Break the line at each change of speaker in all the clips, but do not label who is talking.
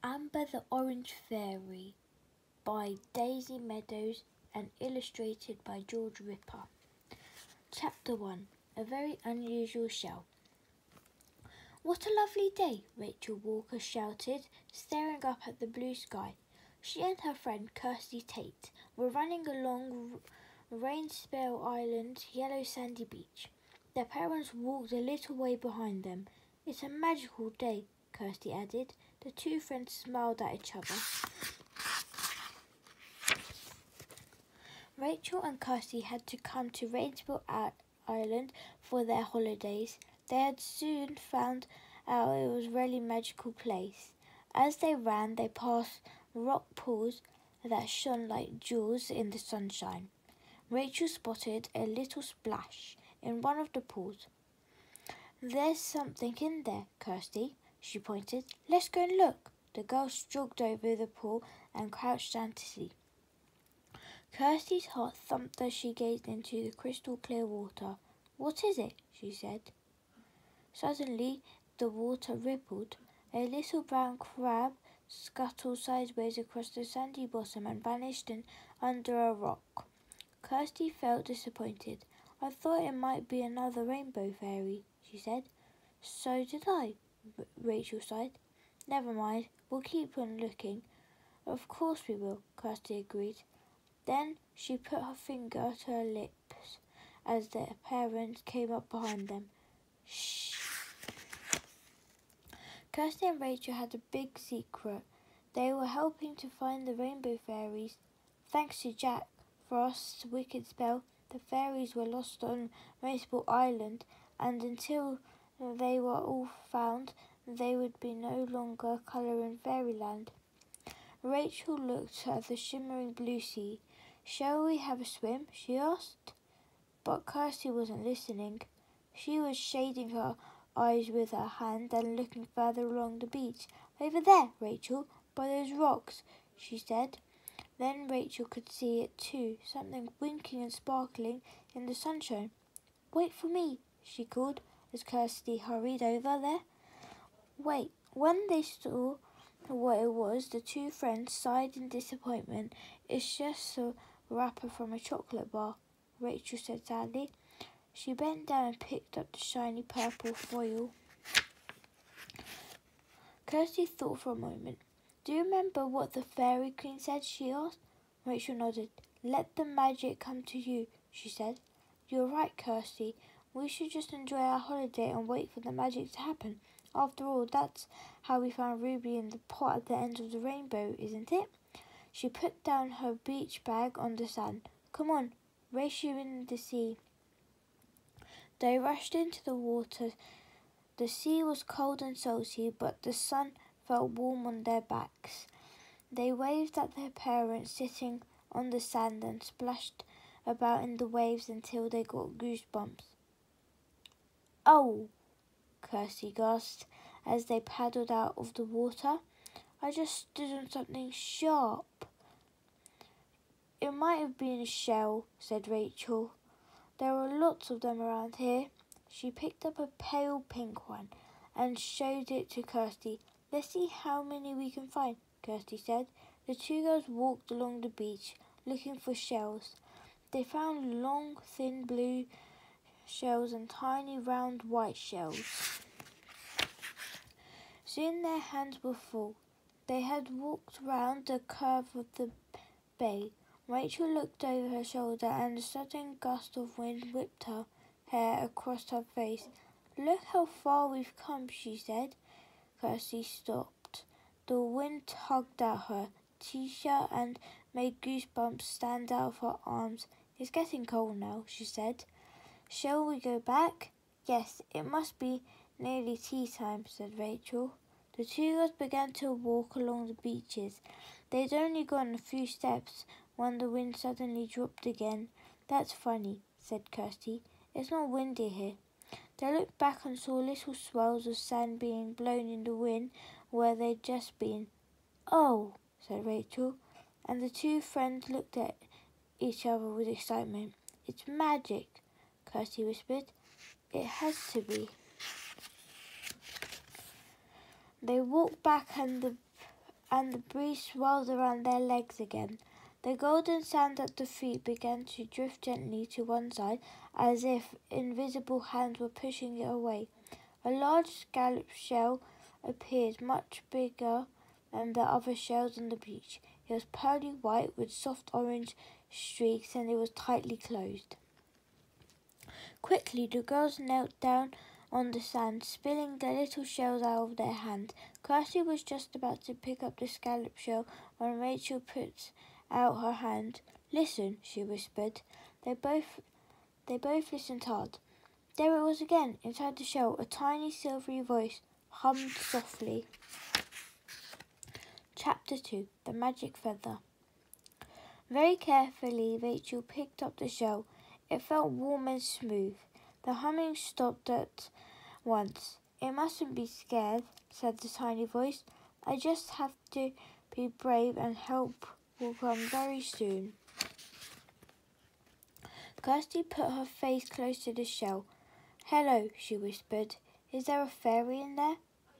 Amber the Orange Fairy by Daisy Meadows and illustrated by George Ripper. Chapter 1. A Very Unusual Shell. What a lovely day, Rachel Walker shouted, staring up at the blue sky. She and her friend Kirsty Tate were running along Rainspell Island's yellow sandy beach. Their parents walked a little way behind them. It's a magical day, Kirsty added. The two friends smiled at each other. Rachel and Kirsty had to come to Rainspell Island for their holidays. They had soon found out it was a really magical place. As they ran, they passed rock pools that shone like jewels in the sunshine. Rachel spotted a little splash in one of the pools. There's something in there, Kirsty, she pointed. Let's go and look. The girls jogged over the pool and crouched down to see. Kirsty's heart thumped as she gazed into the crystal clear water. What is it? She said. Suddenly, the water rippled. A little brown crab scuttled sideways across the sandy bottom and vanished under a rock. Kirsty felt disappointed. I thought it might be another rainbow fairy, she said. So did I, Rachel sighed. Never mind, we'll keep on looking. Of course we will, Kirsty agreed. Then she put her finger to her lips as their parents came up behind them. Shh! Kirsty and Rachel had a big secret. They were helping to find the rainbow fairies. Thanks to Jack Frost's wicked spell, the fairies were lost on Rainspell Island, and until they were all found, they would be no longer colour in fairyland. Rachel looked at the shimmering blue sea. Shall we have a swim? She asked. But Kirsty wasn't listening. She was shading her eyes with her hand and looking further along the beach. Over there, Rachel, by those rocks, she said. Then Rachel could see it too, something winking and sparkling in the sunshine. Wait for me, she called as Kirsty hurried over there. Wait. When they saw what it was, the two friends sighed in disappointment. It's just a wrapper from a chocolate bar, Rachel said sadly. She bent down and picked up the shiny purple foil. Kirsty thought for a moment. Do you remember what the Fairy Queen said? She asked. Rachel nodded. Let the magic come to you, she said. You're right, Kirsty. We should just enjoy our holiday and wait for the magic to happen. After all, that's how we found Ruby in the pot at the end of the rainbow, isn't it? She put down her beach bag on the sand. Come on, race you in the sea. They rushed into the water. The sea was cold and salty, but the sun felt warm on their backs. They waved at their parents sitting on the sand and splashed about in the waves until they got goosebumps. Oh! Kirsty gasped as they paddled out of the water. I just stood on something sharp. It might have been a shell, said Rachel. There are lots of them around here. She picked up a pale pink one and showed it to Kirsty. Let's see how many we can find, Kirsty said. The two girls walked along the beach looking for shells. They found long, thin blue shells and tiny, round, white shells. Soon their hands were full. They had walked round the curve of the bay. Rachel looked over her shoulder and a sudden gust of wind whipped her hair across her face. Look how far we've come, she said. Kirsty stopped. The wind tugged at her t-shirt and made goosebumps stand out of her arms. It's getting cold now, she said. Shall we go back? Yes, it must be nearly tea time, said Rachel. The two girls began to walk along the beaches. They'd only gone a few steps when the wind suddenly dropped again. That's funny, said Kirsty. It's not windy here. They looked back and saw little swirls of sand being blown in the wind where they'd just been. Oh, said Rachel, and the two friends looked at each other with excitement. It's magic, Kirsty whispered. It has to be. They walked back and the and the breeze swirled around their legs again. The golden sand at the feet began to drift gently to one side, as if invisible hands were pushing it away. A large scallop shell appeared, much bigger than the other shells on the beach. It was pearly white with soft orange streaks, and it was tightly closed. Quickly, the girls knelt down on the sand, spilling the little shells out of their hands. Kirsty was just about to pick up the scallop shell when Rachel put out her hand. "Listen," she whispered. They both listened hard. There it was again, inside the shell. A tiny silvery voice hummed softly. Chapter 2. The Magic Feather. Very carefully, Rachel picked up the shell. It felt warm and smooth. The humming stopped at once. "It mustn't be scared," said the tiny voice. "I just have to be brave, and help will come very soon." Kirsty put her face close to the shell. "Hello," she whispered. "Is there a fairy in there?"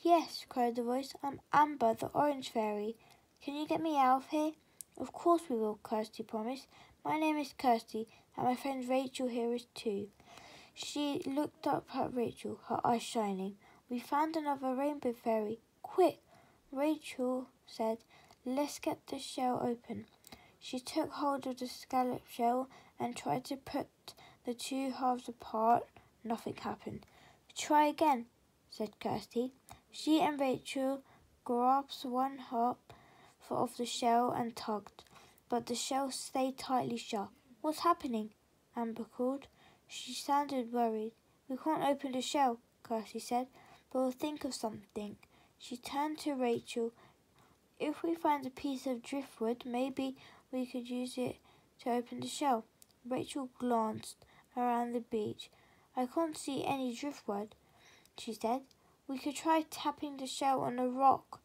"Yes," cried the voice. "I'm Amber, the orange fairy. Can you get me out of here?" "Of course we will," Kirsty promised. "My name is Kirsty, and my friend Rachel here is too." She looked up at Rachel, her eyes shining. "We found another rainbow fairy. Quick!" Rachel said. "Let's get the shell open." She took hold of the scallop shell and tried to put the two halves apart. Nothing happened. "Try again," said Kirsty. She and Rachel grasped one half of the shell and tugged, but the shell stayed tightly shut. "What's happening?" Amber called. She sounded worried. "We can't open the shell," Kirsty said, "but we'll think of something." She turned to Rachel. "If we find a piece of driftwood, maybe we could use it to open the shell." Rachel glanced around the beach. "I can't see any driftwood," she said. "We could try tapping the shell on a rock,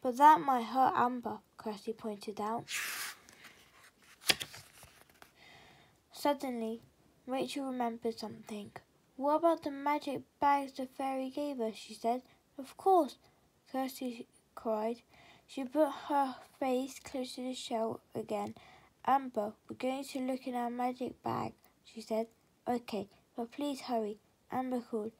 but that might hurt Amber," Kirsty pointed out. Suddenly, Rachel remembered something. "What about the magic bags the fairy gave us?" she said. "Of course," Kirsty cried. She put her face close to the shell again. "Amber, we're going to look in our magic bag," she said. "Okay, but please hurry," Amber called.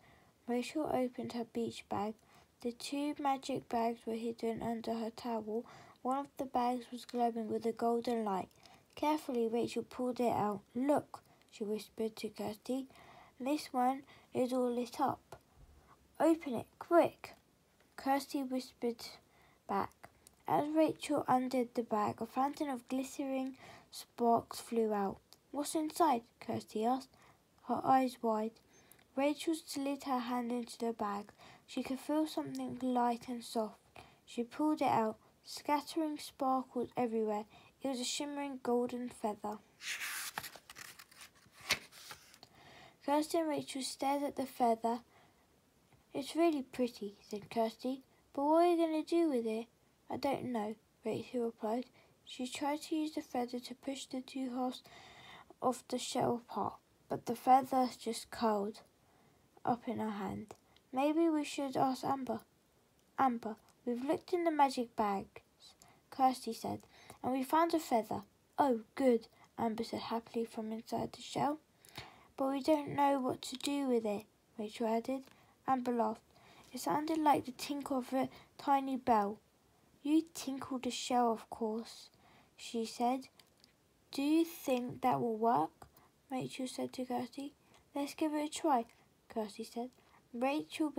Rachel opened her beach bag. The two magic bags were hidden under her towel. One of the bags was glowing with a golden light. Carefully, Rachel pulled it out. "Look," she whispered to Kirsty. "This one is all lit up." "Open it, quick," Kirsty whispered back. As Rachel undid the bag, a fountain of glittering sparks flew out. "What's inside?" Kirsty asked, her eyes wide. Rachel slid her hand into the bag. She could feel something light and soft. She pulled it out, scattering sparkles everywhere. It was a shimmering golden feather. Kirsty and Rachel stared at the feather. "It's really pretty," said Kirsty, "but what are you going to do with it?" "I don't know," Rachel replied. She tried to use the feather to push the two halves of the shell apart, but the feather just curled up in her hand. "Maybe we should ask Amber." "Amber, we've looked in the magic bags," Kirsty said, "and we found a feather." "Oh, good," Amber said happily from inside the shell. "But we don't know what to do with it," Rachel added. Amber laughed. It sounded like the tinkle of a tiny bell. "You tinkle the shell, of course," she said. "Do you think that will work?" Rachel said to Kirsty. "Let's give it a try," Kirsty said. Rachel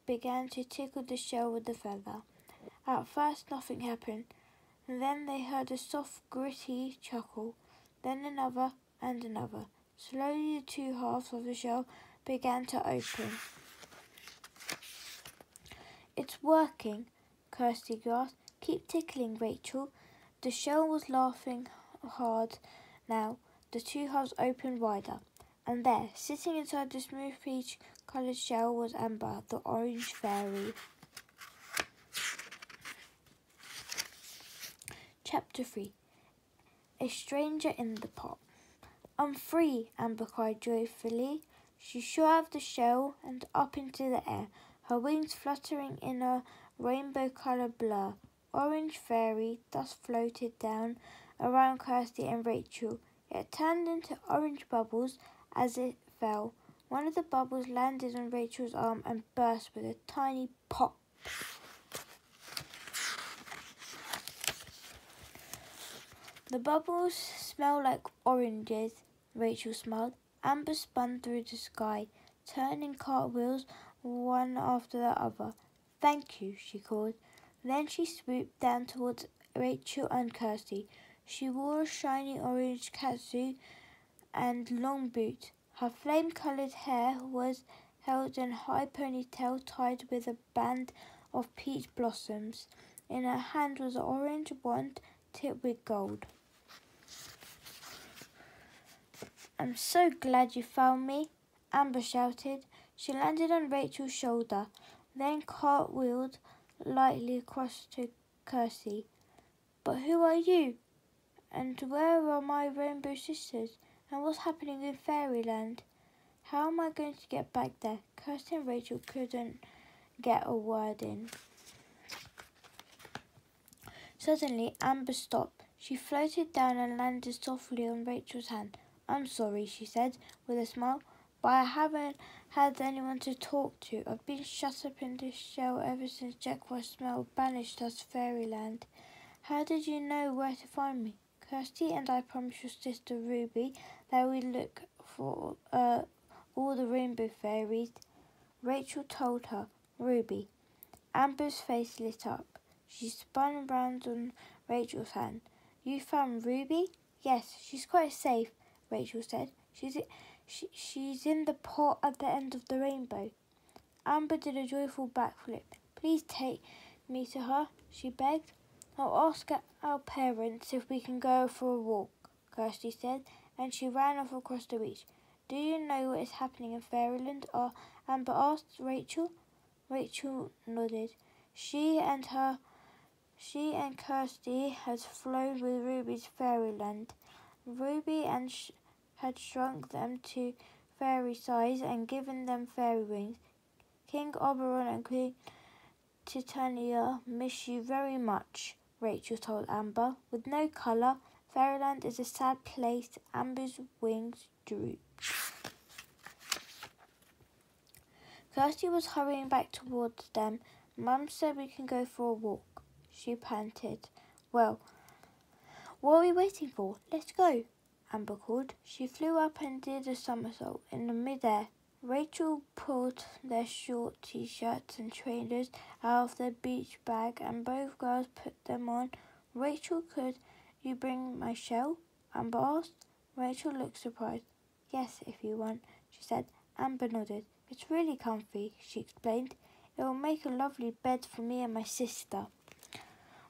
began to tickle the shell with the feather. At first nothing happened. Then they heard a soft, gritty chuckle, then another and another. Slowly the two halves of the shell began to open. "It's working," Kirsty gasped. "Keep tickling, Rachel." The shell was laughing hard now. The two halves opened wider. And there, sitting inside the smooth peach-coloured shell, was Amber, the orange fairy. Chapter 3. A Stranger in the Pot. "I'm free," Amber cried joyfully. She shot out of the shell and up into the air, her wings fluttering in a rainbow-coloured blur. orange fairy dust floated down around Kirsty and Rachel. It turned into orange bubbles as it fell. One of the bubbles landed on Rachel's arm and burst with a tiny pop. The bubbles smell like oranges, Rachel smiled. Amber spun through the sky, turning cartwheels one after the other. Thank you, she called. Then she swooped down towards Rachel and Kirsty. She wore a shiny orange catsuit and long boots. Her flame-coloured hair was held in a high ponytail tied with a band of peach blossoms. In her hand was an orange wand tipped with gold. I'm so glad you found me, Amber shouted. She landed on Rachel's shoulder, then cartwheeled lightly across to Kirsty. But who are you? And where are my rainbow sisters? And what's happening in Fairyland? How am I going to get back there? Kirsty and Rachel couldn't get a word in. Suddenly, Amber stopped. She floated down and landed softly on Rachel's hand. I'm sorry, she said with a smile, but I haven't had anyone to talk to. I've been shut up in this shell ever since ch1-3 banished us Fairyland. How did you know where to find me? Kirsty and I promised your sister Ruby that we'd look for all the rainbow fairies. Rachel told her. Ruby. Amber's face lit up. She spun round on Rachel's hand. You found Ruby? Yes, she's quite safe, Rachel said. She's in the pot at the end of the rainbow. Amber did a joyful backflip. Please take me to her, she begged. I'll ask our parents if we can go for a walk, Kirsty said, and she ran off across the beach. Do you know what is happening in Fairyland? Amber asked Rachel. Rachel nodded. She and Kirsty had flown with Ruby's Fairyland. Ruby had shrunk them to fairy size and given them fairy wings. King Oberon and Queen Titania miss you very much, Rachel told Amber. With no colour, Fairyland is a sad place. Amber's wings drooped. Kirsty was hurrying back towards them. Mum said we can go for a walk, she panted. Well, what are we waiting for? Let's go, Amber called. She flew up and did a somersault in the mid-air. Rachel pulled their short t-shirts and trainers out of their beach bag and both girls put them on. Rachel, could you bring my shell? Amber asked. Rachel looked surprised. Yes, if you want, she said. Amber nodded. It's really comfy, she explained. It will make a lovely bed for me and my sister.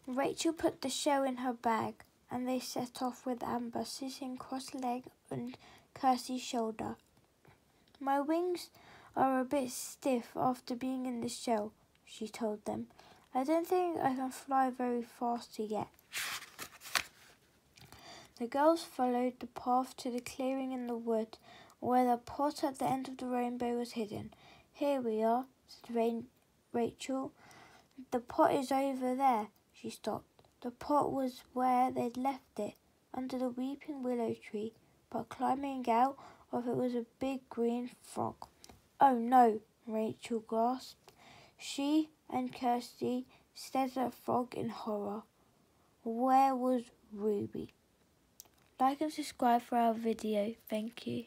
Rachel put the shell in her bag and they set off with Amber sitting cross-legged on Kirsty's shoulder. My wings are a bit stiff after being in the shell, she told them. I don't think I can fly very fast yet. The girls followed the path to the clearing in the wood where the pot at the end of the rainbow was hidden. Here we are, said Rachel. The pot is over there. She stopped. The pot was where they'd left it, under the weeping willow tree, but climbing out of it was a big green frog. Oh no, Rachel gasped. She and Kirsty stared at the frog in horror. Where was Ruby? Like and subscribe for our video. Thank you.